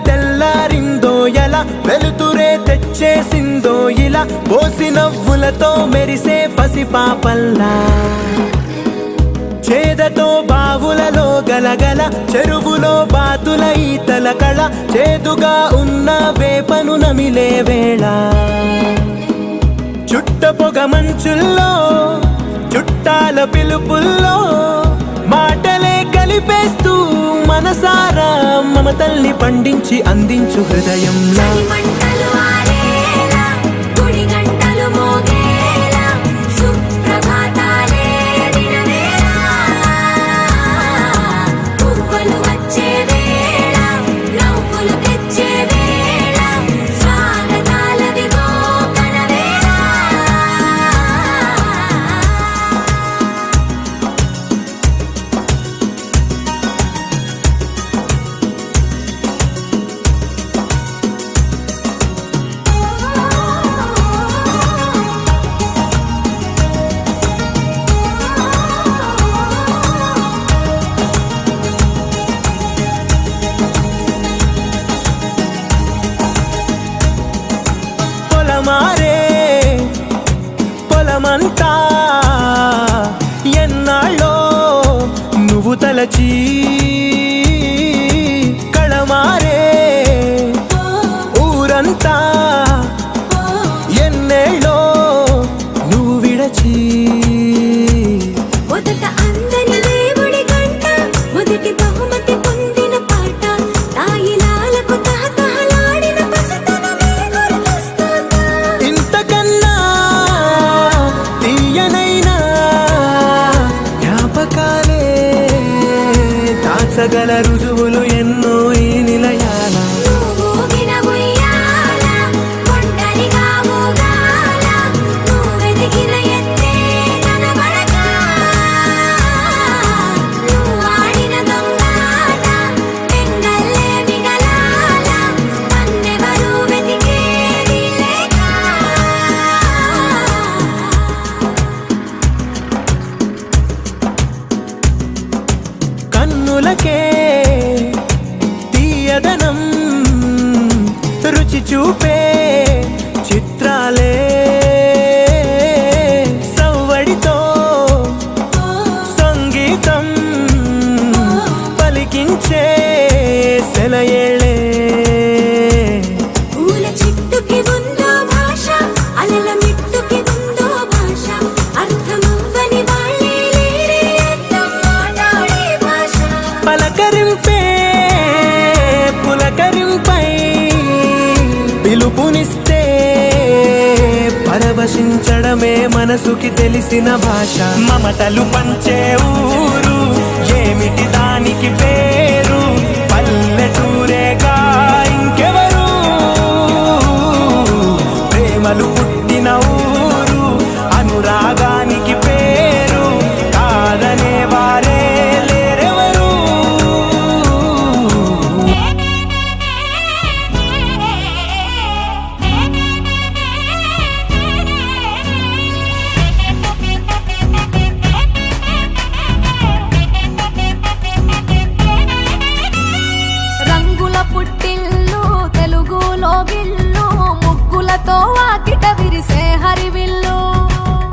తెల్లారిందో ఎలా వెలుతురే తెచ్చేసిందో ఇలా పోసి నవ్వులతో మెరిసే పసిపాపల్లా చేదతో బావులలో గలగల చెరువులో బాతుల ఈతల కళ చేదుగా ఉన్న వేపను నమిలే వేళ చుట్ట పొగ మంచుల్లో చుట్టాల పిలుపుల్లో మాటలే కలిపేస్తూ మనసారా మమతల్ని పండించి అందించు హృదయంలా మారే పొలమంతా ఎన్నాళ్ళో నువ్వు తలచి కళమారే ఊరంతా ఎన్నేళ్ళో నువ్వు విడచి గల రుజువులు ఎన్నో ఈ నిలయాల కన్నులకే తీయదనం రుచి చూపే చిత్రాలే సవ్వడితో సంగీతం పలికించే సెలయేళే పలకరింపే పులకరింపై పిలుపునిస్తే పరవశించడమే మనసుకి తెలిసిన భాష మమతలు పంచే ఊరు ఏమిటి దానికి పేరు పల్లెటూరేగా ఇంకెవరు ప్రేమలు పుట్టిన ఊరు అనురాగానికి పేరు కాదనే వారే వాకిట విరిసే హరివిల్లు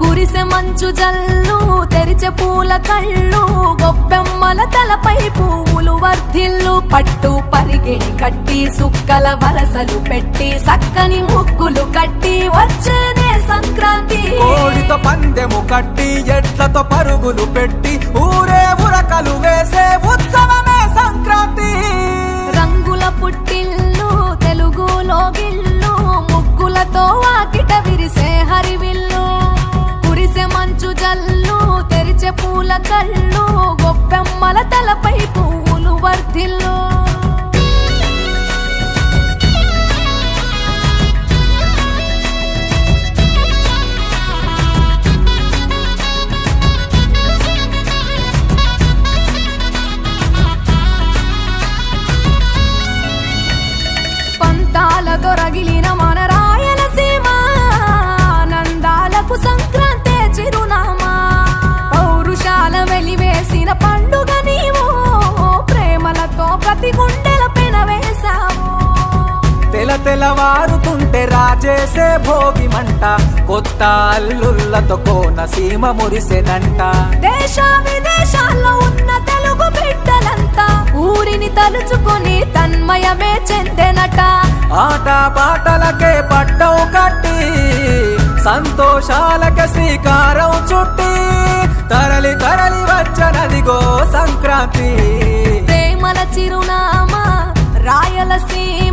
కురిసె మంచు జల్లు తెరిచే పూల కళ్ళు గొప్పెమ్మల తలపై పువ్వులు వర్ధిల్లు పట్టు పరిగిడి కట్టి సుక్కల వరసలు పెట్టి సక్కని ముగ్గులు కట్టి వచ్చేదే సంక్రాంతి కోడితో పందెము కట్టి ఎట్లతో పరుగులు పెట్టి ఊరే ఉరకలు వేసే ఉత్సవమే సంక్రాంతి రంగుల పుట్టిల్లు తెలుగులో గిల్లు ముగ్గులతో వాకిట విరిసే హరివిల్లు కురిసె మంచు జల్లు తెరిచే పూల కళ్ళు గొప్పెమ్మల తలపై పువ్వులు వర్ధిల్లు దొరగిలిన మన రాయలసీమ ఆనందాలకు సంక్రాంతే చిరునామా పౌరుషాల వెలివేసిన పండుగ నీవు ప్రేమలతో ప్రతి గుండెల పెన వేశావు తెల్లవారుతుంటే రాజేసే భోగి మంట కొత్త అల్లుళ్ళతో కోనసీమ మురిసెనంట. దేశ విదేశాల్లో ఉన్న తెలుగు బిడ్డలంతా ఊరిని తలుచుకొని తన్మయమే చెందెనట. ఆట పాటలకే పట్టం కట్టి సంతోషాలకే శ్రీకారం చుట్టి తరలి తరలి వచ్చనదిగో సంక్రాంతి. ప్రేమల చిరునామా రాయలసీమ